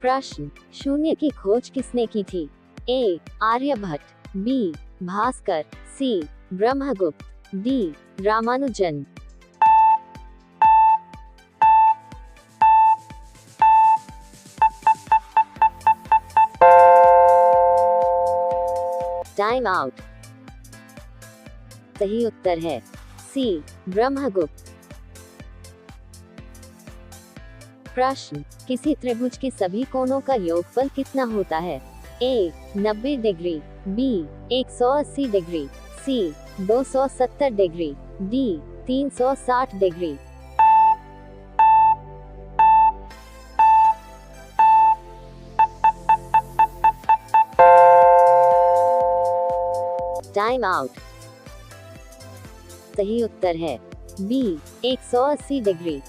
प्रश्न, शून्य की खोज किसने की थी? A. Aryabhata, B. Bhaskar, C. Brahmagupta, D. Ramanujan. Time out. सही उत्तर है सी. ब्रह्मगुप्त। प्रश्न, किसी त्रिभुज के सभी कोणों का योगफल कितना होता है? ए. 90 डिग्री, बी. 180 डिग्री, सी. 270 degree, D. 360 degree. Time out. सही उत्तर है बी. 180 डिग्री।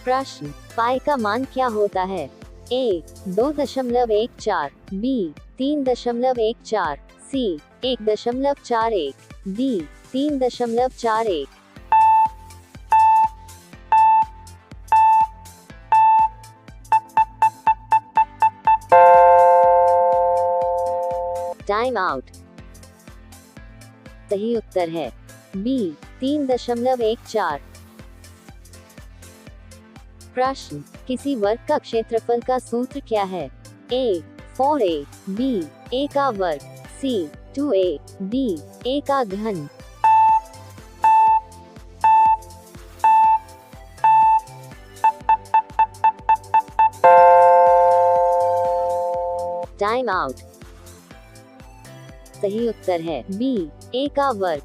प्रश्न, पाई का मान क्या होता है? ए. 2.14, बी. 3.14, सी. 1.41, डी. 3.41। Time out. सही उत्तर है बी. 3.14। प्रश्न, किसी वर्ग का क्षेत्रफल का सूत्र क्या है? ए. 4a, B. a का वर्ग, सी. 2a, D. a का घन। Time out. सही उत्तर है बी. a का वर्ग।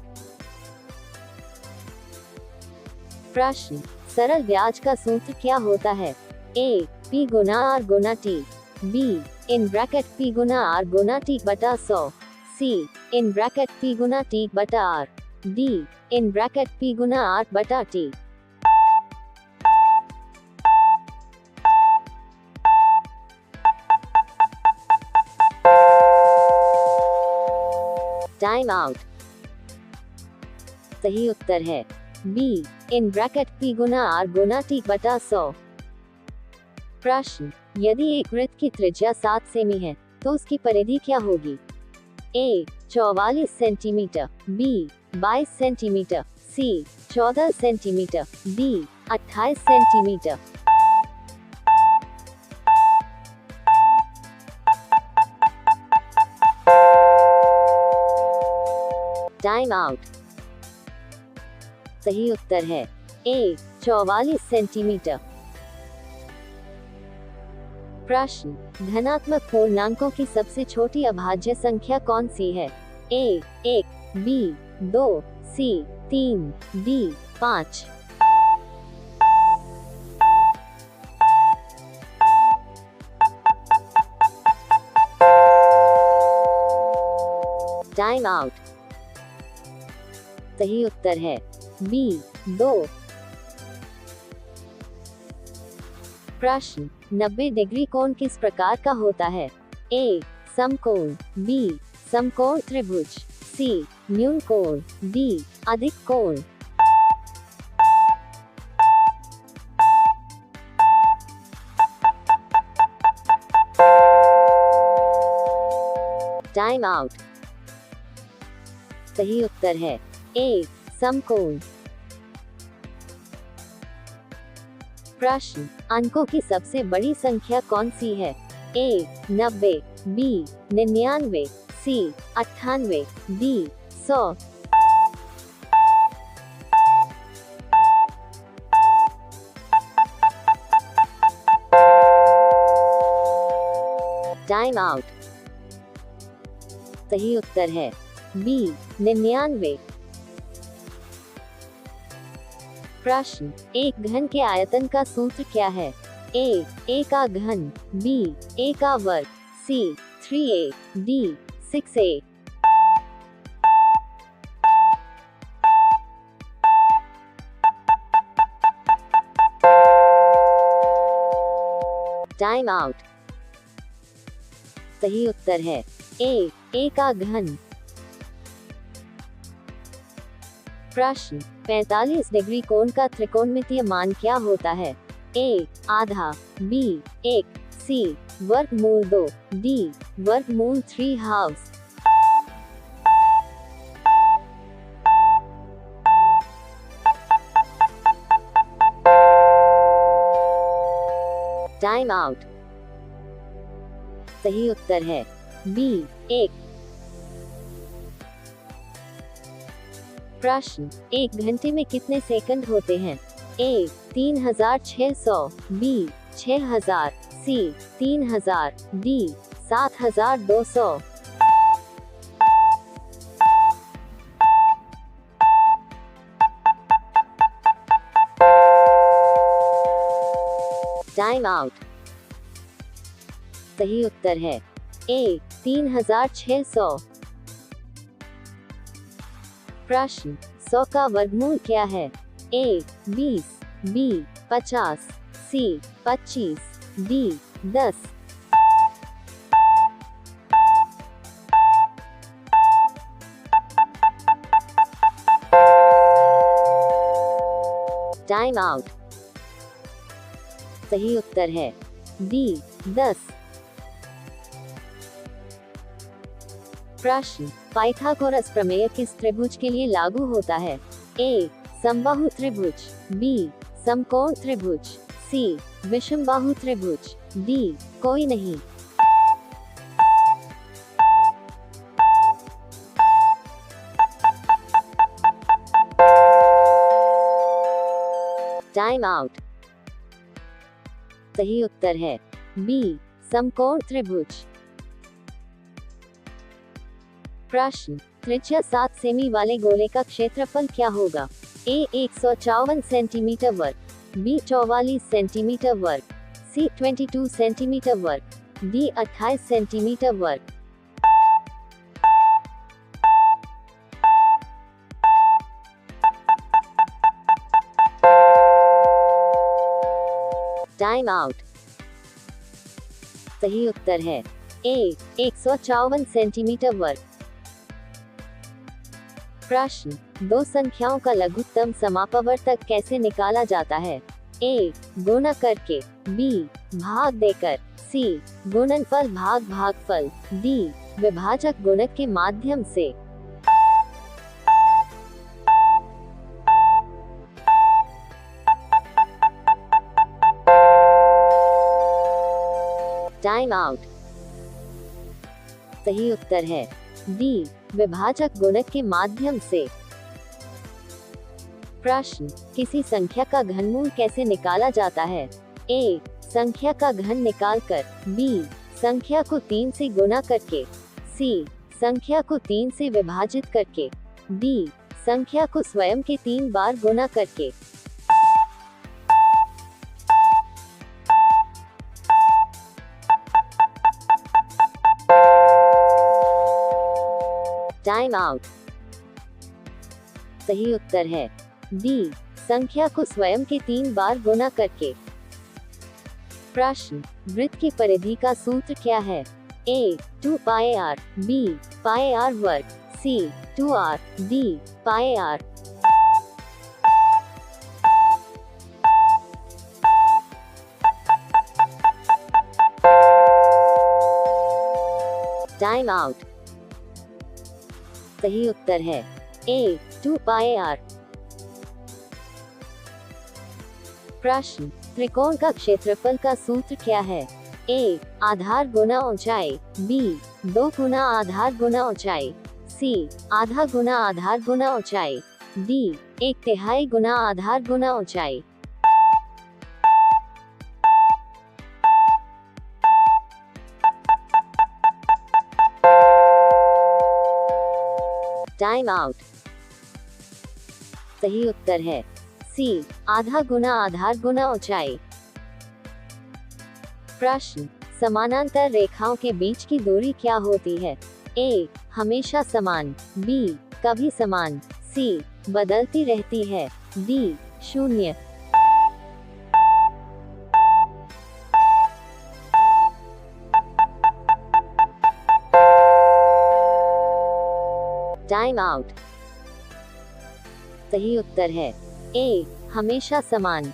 प्रश्न, सरल ब्याज का सूत्र क्या होता है? ए. P गुना R गुना T, B. In bracket P गुना R गुना T बटा 100, सी. इन ब्रैकेट P गुना T बटा R, D. In bracket P गुना R बटा T। Time out. सही उत्तर है बी. इन ब्रैकेट P गुना R गुना T बटा 100। प्रश्न, यदि एक वृत्त की त्रिज्या 7 सेमी है तो उसकी परिधि क्या होगी? ए. 44 सेंटीमीटर, बी. 22 सेंटीमीटर, सी. 14 centimetre, D. 28 centimetre. Time out. सही उत्तर है ए. 44 सेंटीमीटर। प्रश्न, धनात्मक पूर्णांकों की सबसे छोटी अभाज्य संख्या कौन सी है? ए. 1, बी. 2, सी. 3, डी. 5। Time out. सही उत्तर है बी. 2। प्रश्न, 90 डिग्री कोण किस प्रकार का होता है? ए. समकोण, बी. समकोण त्रिभुज, सी. न्यून कोण, डी. अधिक कोण। Time out. सही उत्तर है ए. समकोण। प्रश्न, अंकों की सबसे बड़ी संख्या कौन सी है? ए. 90, बी. 99, सी. 98, डी. 100। Time out. सही उत्तर है बी. 99। प्रश्न, एक घन के आयतन का सूत्र क्या है? ए. a का घन, बी. a का वर्ग, सी. 3a, D. 6a। Time out. सही उत्तर है ए. a का घन। प्रश्न, 45 डिग्री कोण का त्रिकोणमितीय मान क्या होता है? ए आधा, बी 1, सी वर्गमूल 2, डी वर्गमूल 3 हाफ्स। Time out. सही उत्तर है बी 1। प्रश्न, 1 घंटे में कितने सेकंड होते हैं? ए 3600, बी 6000, सी 3000, डी 7200। Time out. सही उत्तर है ए 3600। प्रश्न, 100 का वर्गमूल क्या है? ए 20, बी 50, सी 25, डी 10। Time out. सही उत्तर है डी 10। प्रश्न, पाइथागोरस प्रमेय किस त्रिभुज के लिए लागू होता है? ए समबाहु त्रिभुज, बी समकोण त्रिभुज, सी विषमबाहु त्रिभुज, डी कोई नहीं। Time out. सही उत्तर है बी समकोण त्रिभुज। प्रश्न, त्रिज्या 7 सेमी वाले गोले का क्षेत्रफल क्या होगा? ए 154 सेंटीमीटर वर्ग, बी 44 सेंटीमीटर वर्ग, सी 22 सेंटीमीटर वर्ग, डी 28 सेंटीमीटर वर्ग। Time out. सही उत्तर है ए 154 सेंटीमीटर वर्ग। प्रश्न, 2 संख्याओं का लघुत्तम समापवर्तक कैसे निकाला जाता है? ए गुणा करके, बी भाग देकर, सी गुणनफल भाग भागफल, डी विभाजक गुणक के माध्यम से। Time out. सही उत्तर है डी विभाजक गुणक के माध्यम से। प्रश्न, किसी संख्या का घनमूल कैसे निकाला जाता है? ए संख्या का घन निकालकर, बी संख्या को 3 से गुणा करके, सी संख्या को 3 से विभाजित करके, डी संख्या को स्वयं के 3 बार गुणा करके। Time out. सही उत्तर है डी संख्या को स्वयं के 3 बार गुणा करके। प्रश्न, वृत्त की परिधि का सूत्र क्या है? A 2 pi r, B pi r वर्ग, C 2r, D pi r. Time out. सही उत्तर है ए 2 पाई आर। प्रश्न, त्रिकोण का क्षेत्रफल का सूत्र क्या है? ए आधार गुना ऊंचाई, बी 2 गुना आधार गुना ऊंचाई, सी आधा गुना आधार गुना ऊंचाई, डी 1/3 गुना आधार गुना ऊंचाई। Time out. सही उत्तर है सी आधा गुना आधार गुना ऊंचाई। प्रश्न, समानांतर रेखाओं के बीच की दूरी क्या होती है? ए हमेशा समान, बी कभी समान, सी बदलती रहती है, डी 0। Time out. सही उत्तर है ए हमेशा समान।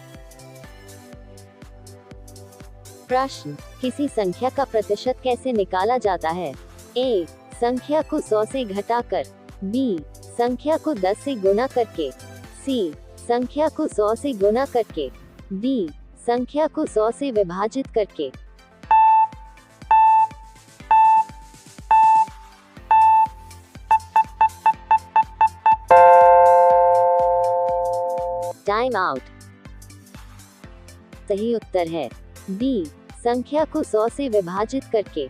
प्रश्न, किसी संख्या का प्रतिशत कैसे निकाला जाता है? ए, संख्या को 100 से घटाकर, बी, संख्या को 10 से गुणा करके, सी, संख्या को 100 से गुणा करके, डी, संख्या को 100 से विभाजित करके। Time out. सही उत्तर है डी, संख्या को 100 से विभाजित करके।